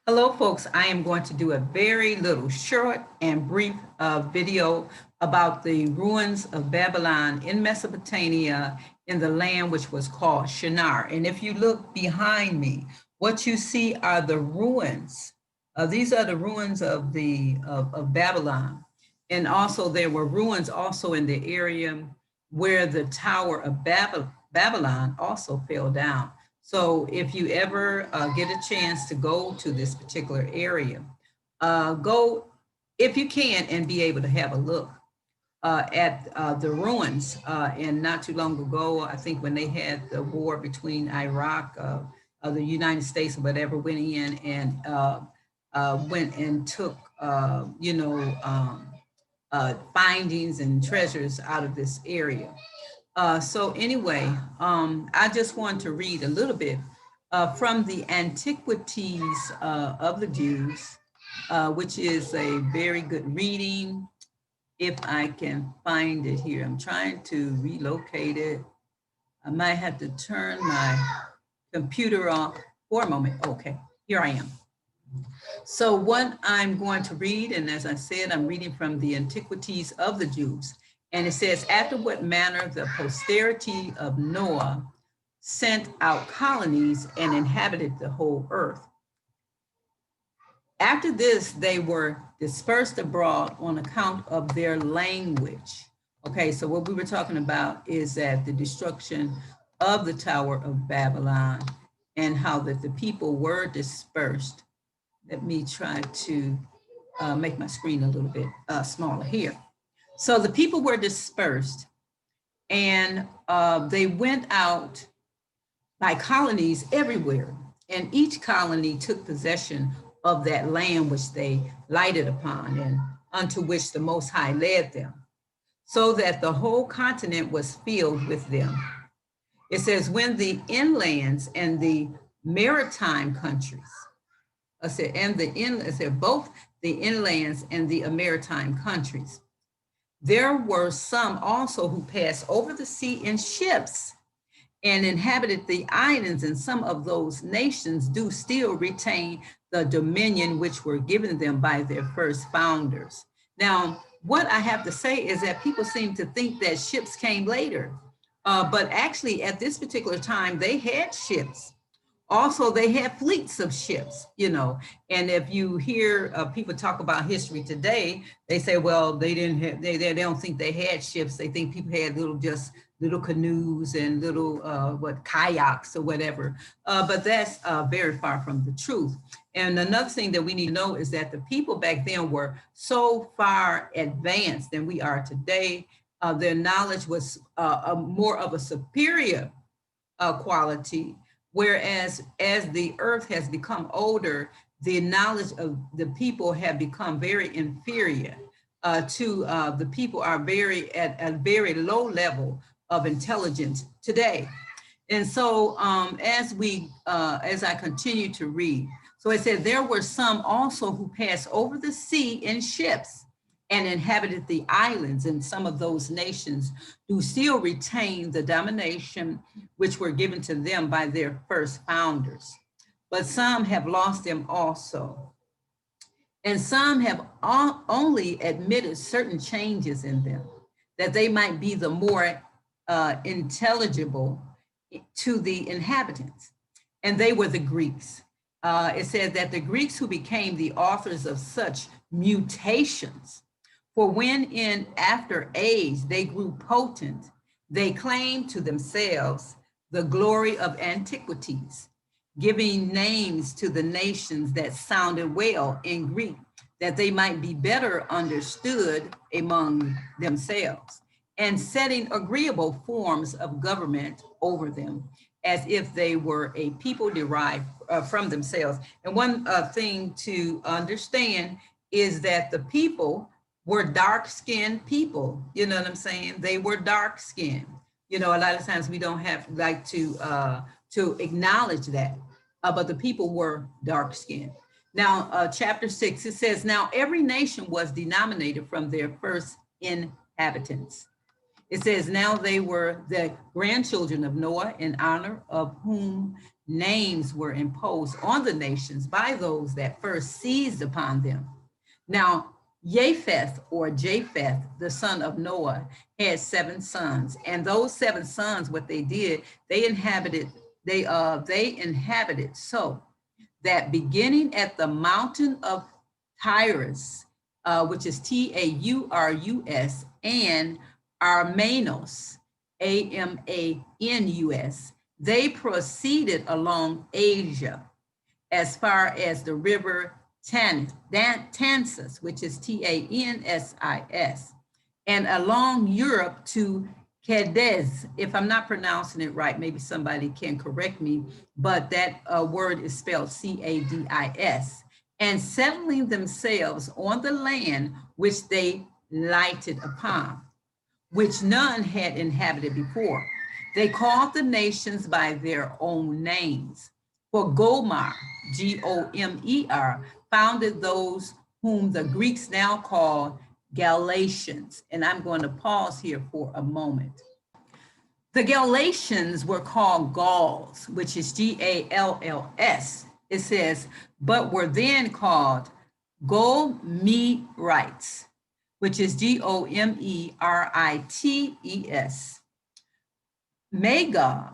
Hello, folks. I am going to do a very little short and brief video about the ruins of Babylon in Mesopotamia in the land which was called Shinar. And if you look behind me, what you see are the ruins. These are the ruins of Babylon. And also there were ruins also in the area where the Tower of Babylon also fell down. So if you ever get a chance to go to this particular area, go if you can and be able to have a look at the ruins. And not too long ago, I think when they had the war between Iraq, the United States or whatever went in and went and took, findings and treasures out of this area. So anyway, I just want to read a little bit from the Antiquities of the Jews, which is a very good reading. If I can find it here, I'm trying to relocate it. I might have to turn my computer off for a moment. Okay, here I am. So what I'm going to read, and as I said, I'm reading from the Antiquities of the Jews. And it says, after what manner the posterity of Noah sent out colonies and inhabited the whole earth. After this, they were dispersed abroad on account of their language. Okay, so what we were talking about is that the destruction of the Tower of Babylon and how that the people were dispersed. Let me try to make my screen a little bit smaller here. So the people were dispersed and they went out by colonies everywhere. And each colony took possession of that land which they lighted upon and unto which the Most High led them, so that the whole continent was filled with them. It says, when the inlands and the maritime countries, both the inlands and the maritime countries, there were some also who passed over the sea in ships and inhabited the islands, and some of those nations do still retain the dominion which were given them by their first founders. Now, what I have to say is that people seem to think that ships came later, but actually at this particular time, they had ships. Also, they had fleets of ships, and if you hear people talk about history today, they say, well, they didn't have, they don't think they had ships. They think people had little canoes and little, kayaks or whatever. But that's very far from the truth. And another thing that we need to know is that the people back then were so far advanced than we are today. Their knowledge was more of a superior quality. Whereas as the earth has become older, the knowledge of the people have become very inferior to the people are at a very low level of intelligence today. And so as I continue to read, so it said, there were some also who passed over the sea in ships and inhabited the islands, and some of those nations do still retain the domination which were given to them by their first founders. But some have lost them also. And some have only admitted certain changes in them, that they might be the more intelligible to the inhabitants. And they were the Greeks. It said that the Greeks who became the authors of such mutations, for when in after age they grew potent, they claimed to themselves the glory of antiquities, giving names to the nations that sounded well in Greek, that they might be better understood among themselves, and setting agreeable forms of government over them, as if they were a people derived from themselves. And one thing to understand is that the people were dark-skinned people, you know what I'm saying? They were dark-skinned. A lot of times we don't have to acknowledge that, but the people were dark-skinned. Now, chapter 6, it says, now every nation was denominated from their first inhabitants. It says, now they were the grandchildren of Noah, in honor of whom names were imposed on the nations by those that first seized upon them. Now, Japheth or Japheth, the son of Noah, had 7 sons, and those 7 sons, what they did, they inhabited so that beginning at the mountain of Tyrus, which is Taurus, and Armanos, Amanus, they proceeded along Asia as far as the river Tansis, which is Tansis, and along Europe to Cadiz. If I'm not pronouncing it right, maybe somebody can correct me, but that word is spelled Cadis, and settling themselves on the land which they lighted upon, which none had inhabited before. They called the nations by their own names. For Gomer, Gomer, founded those whom the Greeks now call Galatians. And I'm going to pause here for a moment. The Galatians were called Gauls, which is Galls. It says, but were then called Gomerites, which is Gomerites. Magog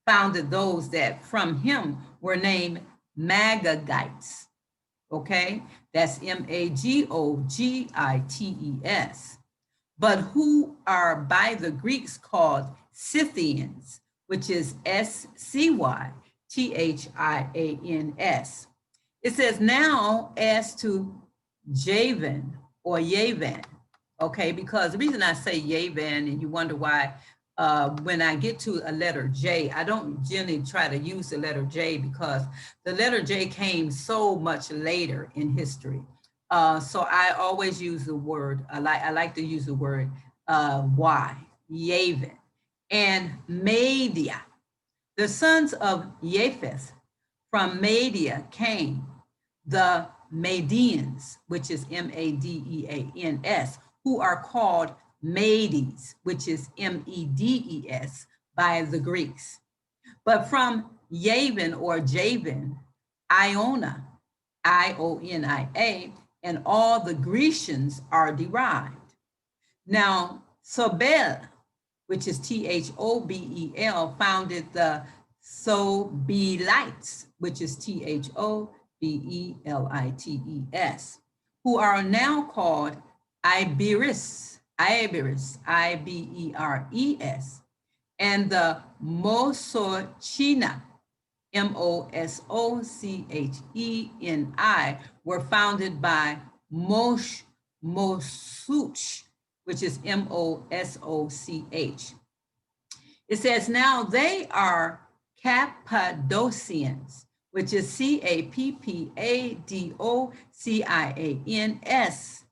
founded those that from him were named Magagites. Okay, that's Magogites, but who are by the Greeks called Scythians, which is Scythians. It says, now as to Javan or Yavan, okay, because the reason I say Yavan, and you wonder why, when I get to a letter J, I don't generally try to use the letter J because the letter J came so much later in history. So I always use the word, I like to use the word Y, Yavan, and Media. The sons of Japheth from Media came the Medians, which is Madeans, who are called Medes, which is Medes by the Greeks. But from Javan or Javan, Iona, Ionia, and all the Grecians are derived. Now, Sobel, which is Thobel, founded the Sobelites, which is Thobelites, who are now called Iberis, Iberes, and the Mosocheni, Mosocheni, were founded by Mosuch, which is Mosoch. It says, now they are Cappadocians, which is Cappadocians.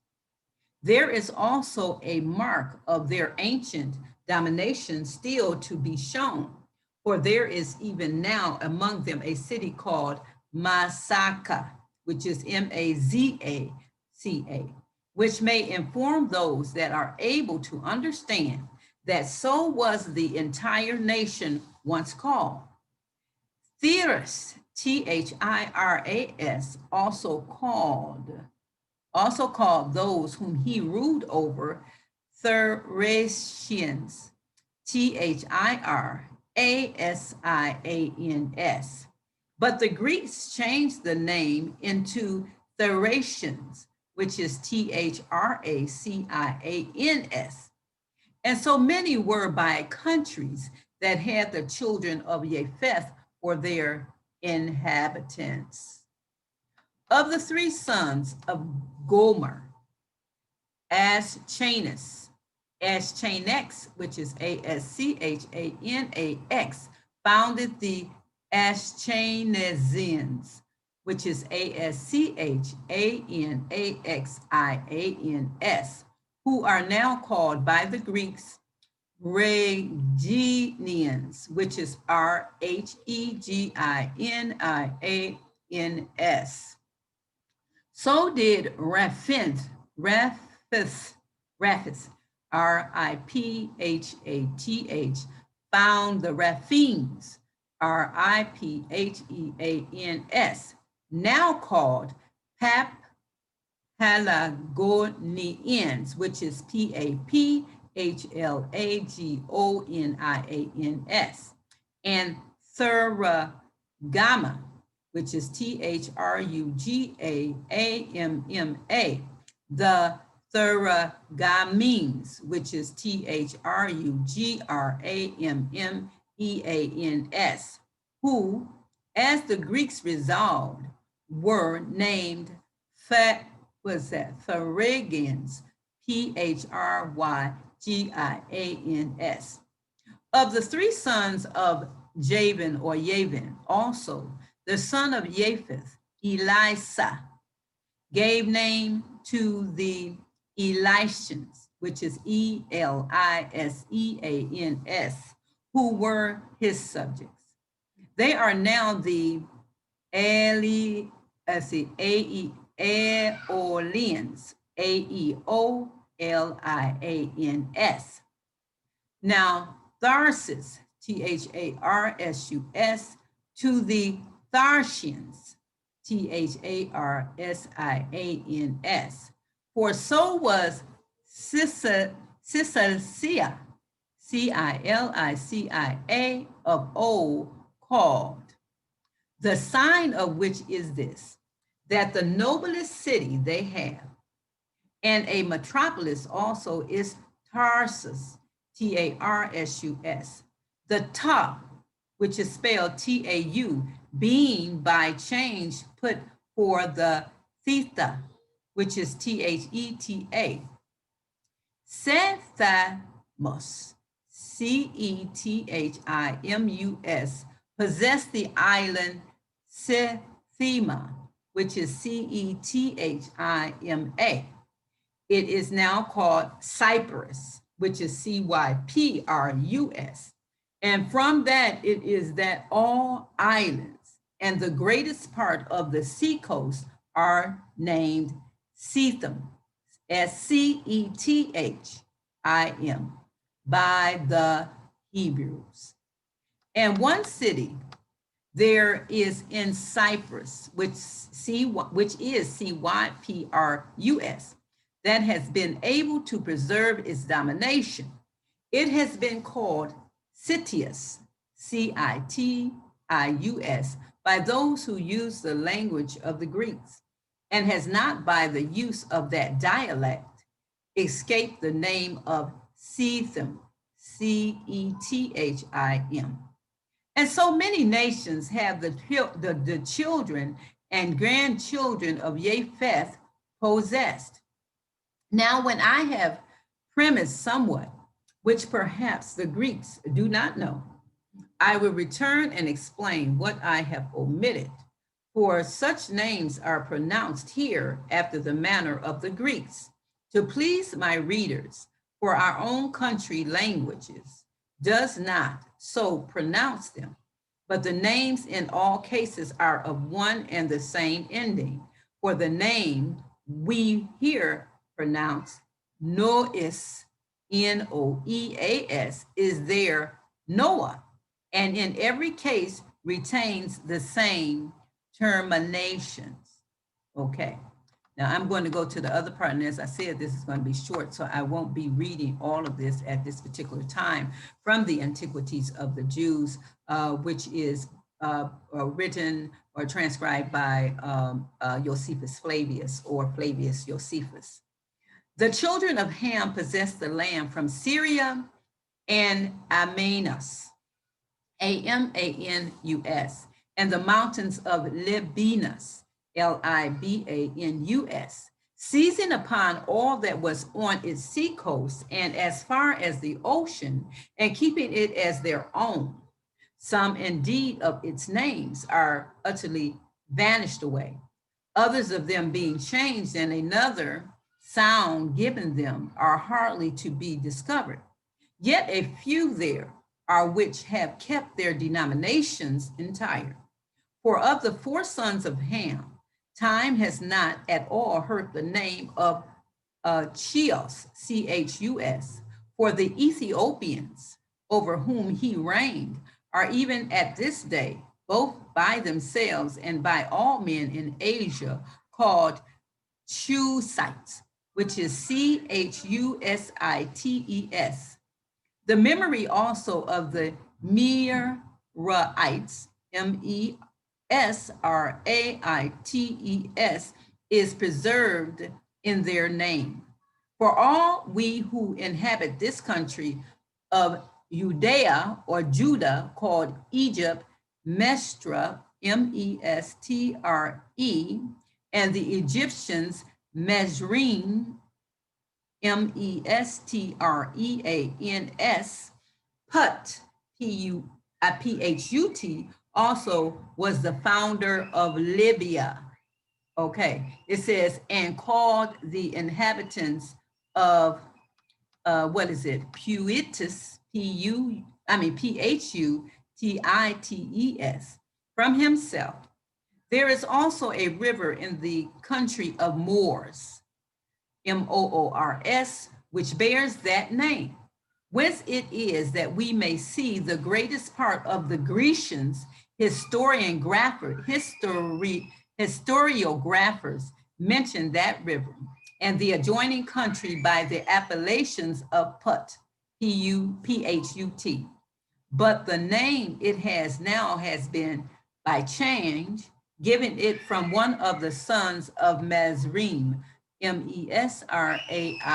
There is also a mark of their ancient domination still to be shown, for there is even now among them a city called Masaka, which is Mazaca, which may inform those that are able to understand that so was the entire nation once called. Thyras, Thiras, also called those whom he ruled over Thracians, Thirasians. But the Greeks changed the name into Thracians, which is Thracians. And so many were by countries that had the children of Japheth for their inhabitants. Of the 3 sons of Gomer, Aschanus, which is Aschanax, founded the Aschanazians, which is Aschanaxians, who are now called by the Greeks Rhegians, which is Rhegianians. So did Raphith, Riphath, found the Raphims, Ripheans, now called Paphlagonians, which is Paphlagonians, and Thurgama, which is Thrugamma, the Thurgameans, which is Thrugammeans, who, as the Greeks resolved, were named Phrygians, Phrygians. Of the three sons of Javan or Yavin, also the son of Japheth, Elisa, gave name to the Elishans, which is Eliseans, who were his subjects. They are now the Aeolians, Aeolians. Now, Tharsus, Tharsus, to the Tharsians, Tharsians. For so was Cilicia, Cilicia, of old called. The sign of which is this, that the noblest city they have, and a metropolis also, is Tarsus, Tarsus. The Ta, which is spelled Tau, being by change put for the Theta, which is Theta. Cethamus, Cethimus, possessed the island Cethima, which is Cethima. It is now called Cyprus, which is Cyprus. And from that, it is that all islands and the greatest part of the seacoast are named Cethim, Cethim, by the Hebrews. And one city there is in Cyprus, which is Cyprus, that has been able to preserve its domination. It has been called Citius, Citius, by those who use the language of the Greeks, and has not by the use of that dialect escaped the name of Cethim, Cethim. And so many nations have the children and grandchildren of Japheth possessed. Now, when I have premised somewhat, which perhaps the Greeks do not know, I will return and explain what I have omitted, for such names are pronounced here after the manner of the Greeks, to please my readers, for our own country languages does not so pronounce them, but the names in all cases are of one and the same ending, for the name we here pronounce Noes, Noeas, is there Noah, and in every case retains the same terminations. Okay, now I'm going to go to the other part, and as I said, this is going to be short, so I won't be reading all of this at this particular time from the Antiquities of the Jews, which is written or transcribed by Josephus Flavius or Flavius Josephus. The children of Ham possessed the land from Syria and Amanus, Amanus, and the mountains of Libanus, Libanus, seizing upon all that was on its seacoast and as far as the ocean, and keeping it as their own. Some indeed of its names are utterly vanished away, others of them being changed, and another sound given them are hardly to be discovered. Yet a few there are which have kept their denominations entire. For of the four sons of Ham, time has not at all hurt the name of Chus, Chus, for the Ethiopians over whom he reigned are even at this day, both by themselves and by all men in Asia, called Chusites, which is Chusites. The memory also of the Meraites, Mesraites, is preserved in their name. For all we who inhabit this country of Judea or Judah, called Egypt, Mestre, Mestre, and the Egyptians, Mesrine, Mestreans, Put, Phut, also was the founder of Libya. Okay, it says, and called the inhabitants of, what is it, Puitis, Phutites, from himself. There is also a river in the country of Moors, Moors, which bears that name, whence it is that we may see the greatest part of the Grecians, historiographers mention that river and the adjoining country by the appellations of Put, Phut. But the name it has now has been, by change, given it from one of the sons of Mesraim, Mesraim.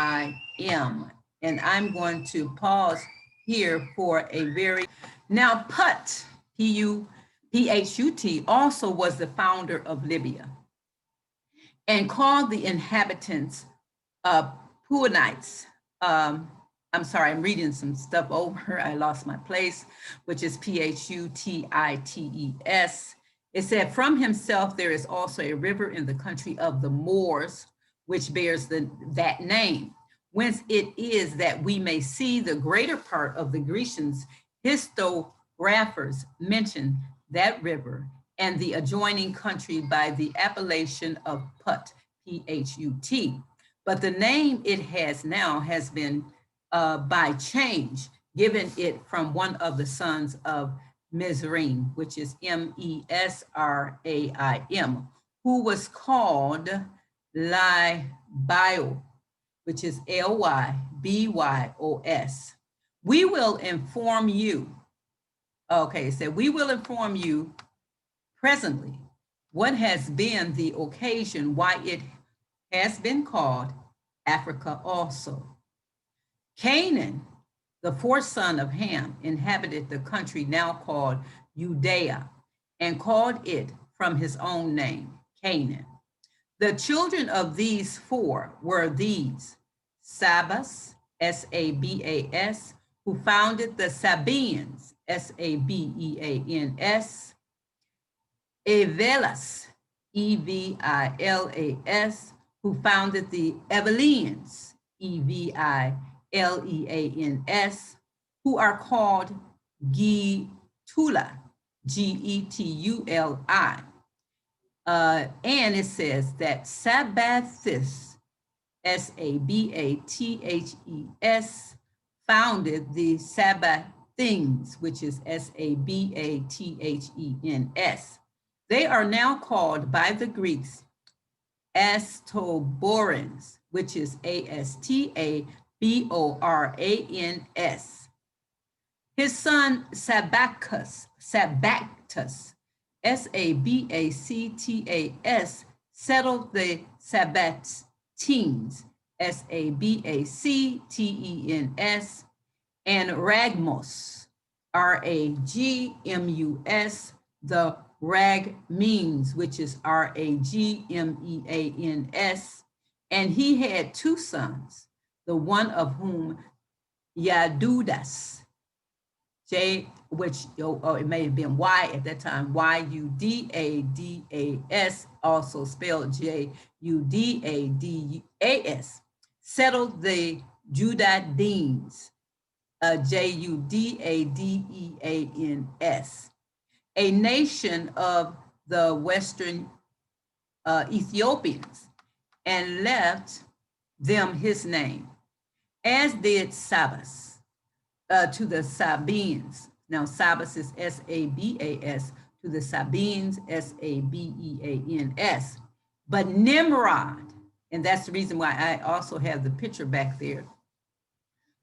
And I'm going to pause here for a very, now Put, Phut, also was the founder of Libya and called the inhabitants Punites. I'm sorry, I'm reading some stuff over. I lost my place, which is Phutites. It said, from himself, there is also a river in the country of the Moors, which bears that name, whence it is that we may see the greater part of the Grecians, historiographers mention that river and the adjoining country by the appellation of Put, Phut. But the name it has now has been, by change, given it from one of the sons of Mizraim, which is Mesraim, who was called Libyo, which is Lybys. We will inform you. Okay, so we will inform you presently what has been the occasion why it has been called Africa also. Canaan, the fourth son of Ham, inhabited the country now called Judea, and called it from his own name, Canaan. The children of these four were these: Sabas, Sabas, who founded the Sabaeans, Sabeans, Evilas, Evilas, who founded the Evelians, Evileans, who are called Getuli, Getuli. And it says that Sabbathis, Sabathes, founded the Sabbathins, which is Sabatens. They are now called by the Greeks Astoborans, which is Astaborans. His son Sabactus, Sabactus, settled the Sabbatines, Sabactens, and Ragmus, Ragmus, the Ragmeans, which is Ragmeans, and he had two sons, the one of whom Yadudas, which it may have been Y at that time, Yudadas, also spelled Judadas, settled the Judadeans, Judadeans, a nation of the Western Ethiopians, and left them his name, as did Sabas to the Sabaeans. Now, Sabas is S-A-B-A-S, to the Sabines, S-A-B-E-A-N-S. But Nimrod, and that's the reason why I also have the picture back there.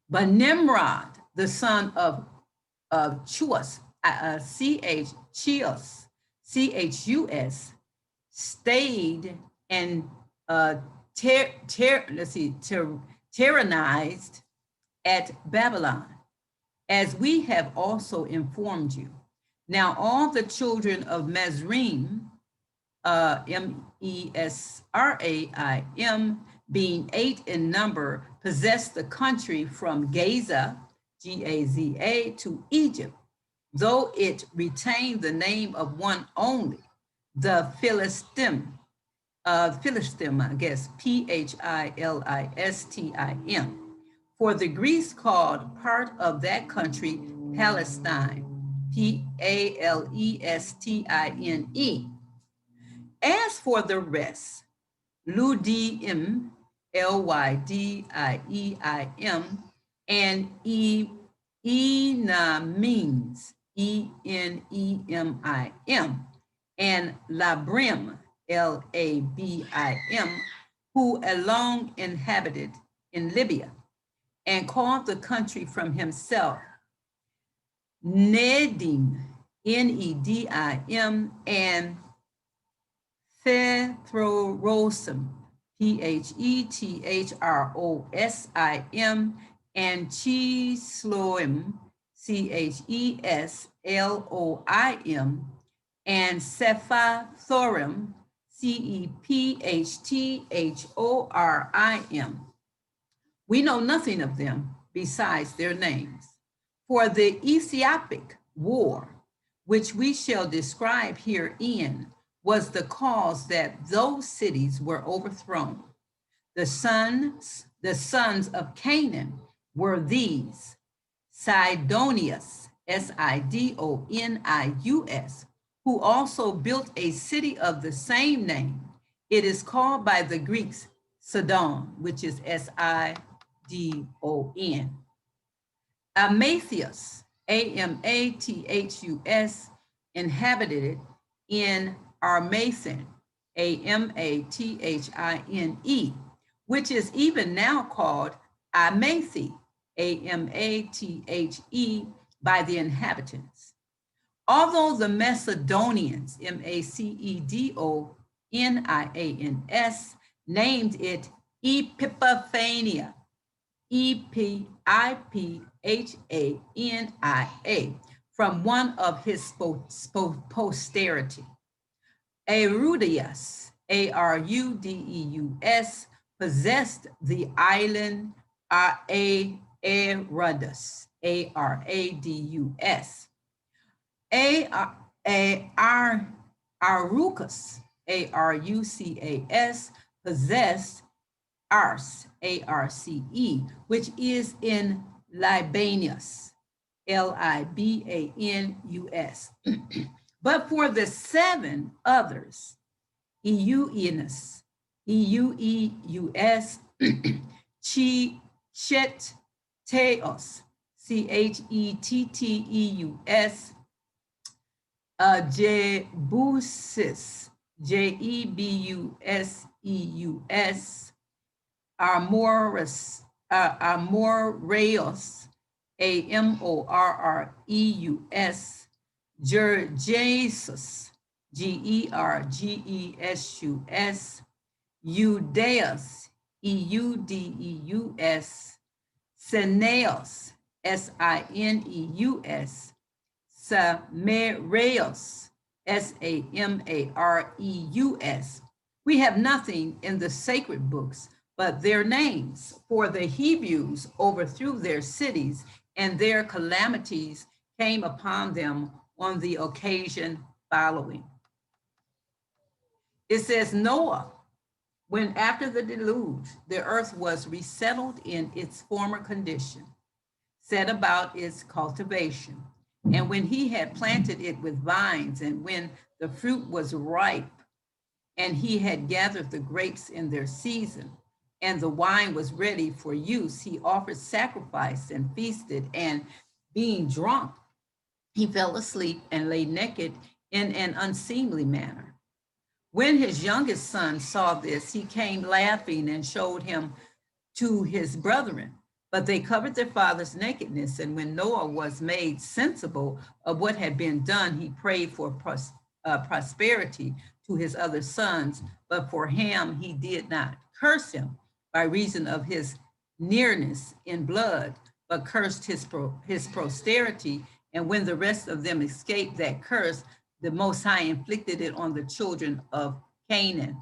But Nimrod, the son of Chus, Chus, C-H-U-S, stayed and tyrannized at Babylon, as we have also informed you. Now all the children of Mezraim, M-E-S-R-A-I-M, being 8 in number, possessed the country from Gaza, G-A-Z-A, to Egypt, though it retained the name of one only, the Philistim, I guess, P-H-I-L-I-S-T-I-M. For the Greeks called part of that country Palestine, P-A-L-E-S-T-I-N-E. As for the rest, Ludim, L-Y-D-I-E-I-M, and Enamines, E-N-E-M-I-M, and Labrim, L-A-B-I-M, who alone inhabited in Libya, and called the country from himself Nedim, N-E-D-I-M, and Phetrosim, P-H-E-T-H-R-O-S-I-M, and Chisloim, C-H-E-S-L-O-I-M, and Sephathorim, C-E-P-H-T-H-O-R-I-M. We know nothing of them besides their names. For the Ethiopic war, which we shall describe herein, was the cause that those cities were overthrown. The sons of Canaan were these: Sidonius, S-I-D-O-N-I-U-S, who also built a city of the same name. It is called by the Greeks Sidon, which is S-I-D-O-N. Amathus, A-M-A-T-H-U-S, inhabited in Armathin, A-M-A-T-H-I-N-E, which is even now called Amathi, A-M-A-T-H-E, by the inhabitants. Although the Macedonians, M-A-C-E-D-O-N-I-A-N-S, named it Epiphania, E-P-I-P-H-A-N-I-A, from one of his posterity. Arudius, A-R-U-D-E-U-S, possessed the island Aradus, A-R-A-D-U-S. Arucus, A-R-U-C-A-S, possessed Ars, A-R-C-E, which is in Libanus, L-I-B-A-N-U-S. But for the 7 others, Euenus, E-U-E-U-S, Chetteos, C-H-E-T-T-E-U-S, Jebusis, J-E-B-U-S-E-U-S, Amoreus, A-M-O-R-R-E-U-S, Gergesus, G-E-R-G-E-S-U-S, Eudeus, E-U-D-E-U-S, Sineus, S-I-N-E-U-S, Samareus, S-A-M-A-R-E-U-S. We have nothing in the sacred books but their names, for the Hebrews overthrew their cities, and their calamities came upon them on the occasion following. It says, Noah, when after the deluge, the earth was resettled in its former condition, set about its cultivation. And when he had planted it with vines, and when the fruit was ripe, and he had gathered the grapes in their season, and the wine was ready for use, he offered sacrifice and feasted, and being drunk, he fell asleep and lay naked in an unseemly manner. When his youngest son saw this, he came laughing and showed him to his brethren. But they covered their father's nakedness. And when Noah was made sensible of what had been done, he prayed for prosperity to his other sons. But for Ham, he did not curse him by reason of his nearness in blood, but cursed his posterity. And when the rest of them escaped that curse, the Most High inflicted it on the children of Canaan.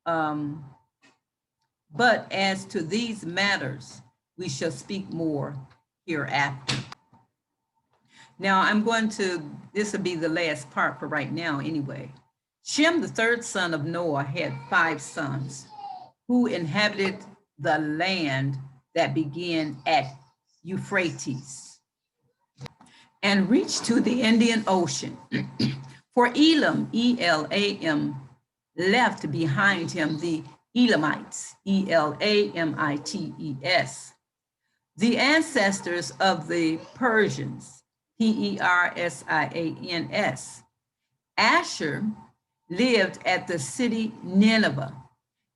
But as to these matters, we shall speak more hereafter. Now this will be the last part for right now anyway. Shem, the third son of Noah, had 5 sons who inhabited the land that began at Euphrates and reached to the Indian Ocean. For Elam, E-L-A-M, left behind him the Elamites, E-L-A-M-I-T-E-S, the ancestors of the Persians, P-E-R-S-I-A-N-S. Asher lived at the city Nineveh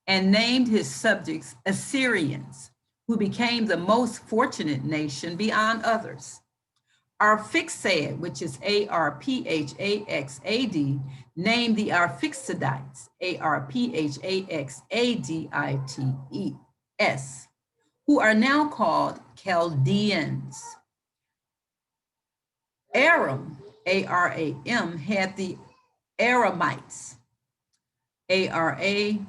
and named his subjects Assyrians, who became the most fortunate nation beyond others. Arphaxad, which is A-R-P-H-A-X-A-D, named the Arphaxadites, A-R-P-H-A-X-A-D-I-T-E-S, who are now called Chaldeans. Aram, A-R-A-M, had the Aramites, A-R-A-M-I-T-E-S,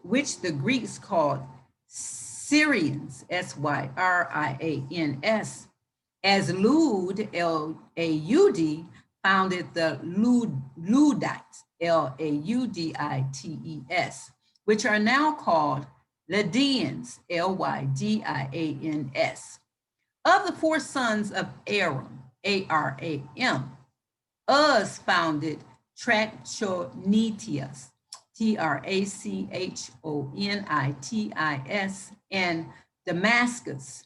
which the Greeks called Syrians, S-Y-R-I-A-N-S, as Lud, L-A-U-D, founded the Ludites, L-A-U-D-I-T-E-S, which are now called Lydians, L-Y-D-I-A-N-S. Of the 4 sons of Aram, A-R-A-M, Uz founded Trachonitis, T-R-A-C-H-O-N-I-T-I-S, and Damascus.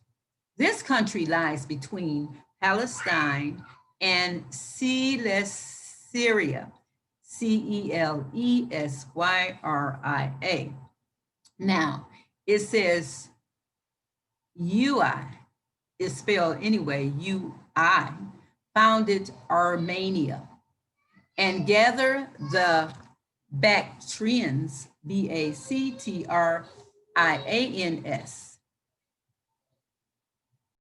This country lies between Palestine and Celesyria, C-E-L-E-S-Y-R-I-A. Now, it says UI, is spelled anyway, U-I, founded Armenia, and gather the Bactrians, B-A-C-T-R-I-A-N-S,